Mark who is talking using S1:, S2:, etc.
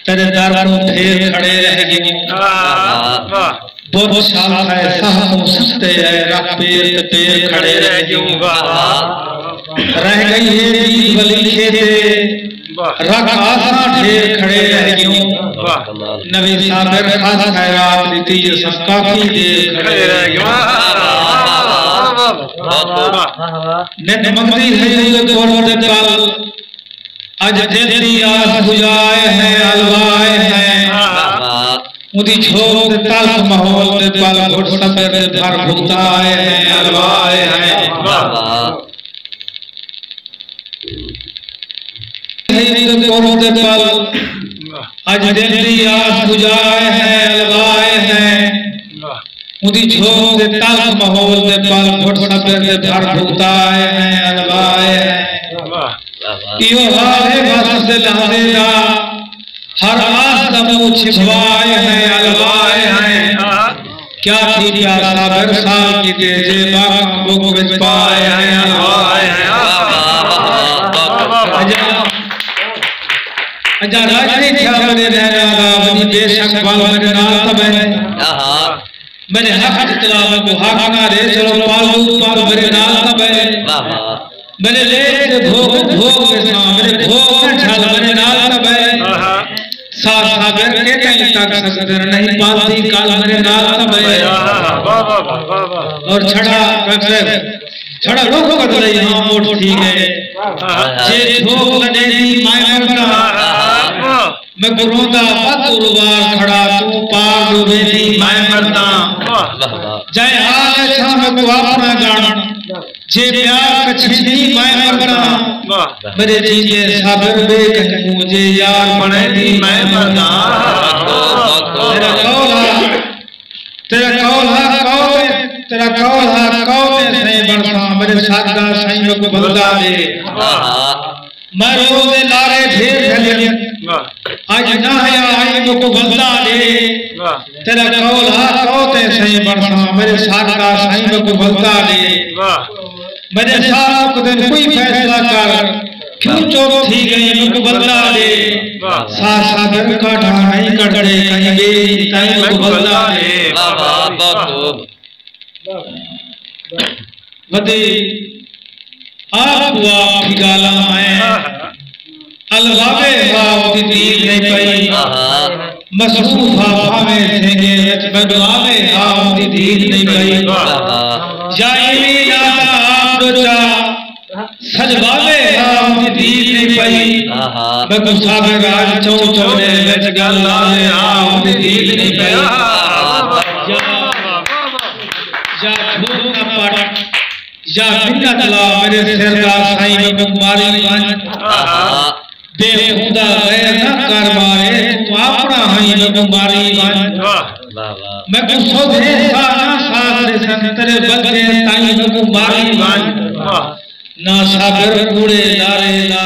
S1: तेरे दर को ढेर खड़े रह गए बहुत साल है साहब सस्ते है रख पेर पेर खड़े रह गई है बीज बली खेते रख आसा ढेर खड़े रह गए नबी साबिर खास खैरात रीति काफी देर खड़े रह गए नित मंगती है तोड़ कल आज जल्दी आस बुझाए हैं अलवाए हैं मुदी छोड़ तल माहौल दे पल घुट सफर दे भर भुगताए हैं अलवाए हैं तोड़ दे पल आज जल्दी आस बुझाए हैं अलवाए हैं मुदी छोड़ तल माहौल दे पल घुट सफर दे भर भुगताए हैं अलवाए हैं यो हाले बस से लहरेगा हर आस दमो छिपवाए हैं अलवाए हैं क्या थी क्या साबर साल की तेजे बाग बुक विच पाए हैं अलवाए हैं अजा राजनी क्या बने रहना बनी बेशक बाल मेरे नाल तब मैंने हक तलाब को हक ना रे चलो पालू पाल मेरे नाल तब मेरे ले भोग भोग मेरे भोग छल मेरे नाल तब सागर के कहीं तक सदर नहीं पालती काल मेरे नाल तब और छड़ा रोको कर ले हां मोट ठीक है जे भोग लगे दी मैं मरदा मैं गुरोंदा पतुरवार खड़ा तू पार डूबे दी मैं मरदा जय हाल शाम को अपना गान जे प्यार कछनी मैं मरदा मेरे जीजे सागर बे कहीं मुझे यार बने दी मैं मरदा तेरा कौल है से बरसा मेरे सादा सही को बलदा दे मैं रोज़े लारे ढेर खले आज ना है आई को बलदा दे तेरा कौल है सही बरसा मेरे सादा सही को बलदा दे मेरे साथ को दिन कोई फैसला कर क्यों चोक थी गई मुझको बदला दे सागर का ढाई कर दे कहीं बेरी ताई को बदला दे बदे आप वाप गाला है अलवावे वाप दी दील नहीं पई मसरूफा भावे थेंगे बदवावे आप दी दील नहीं पई जाई सजवावे आम दी दीद नहीं पई मैं सागर राज चौचौरे विच गल आवे आम दी दीद नहीं पई या धूप ना पट या बिना तला मेरे सिर दा साईं में कुमारी बन बेखुदा गैर ना कर मारे तू अपना हई में कुमारी बन मैं गुस्सो दे साना साथ संतरे बदले ताई में कुमारी बन ना सागर कूड़े लारे ला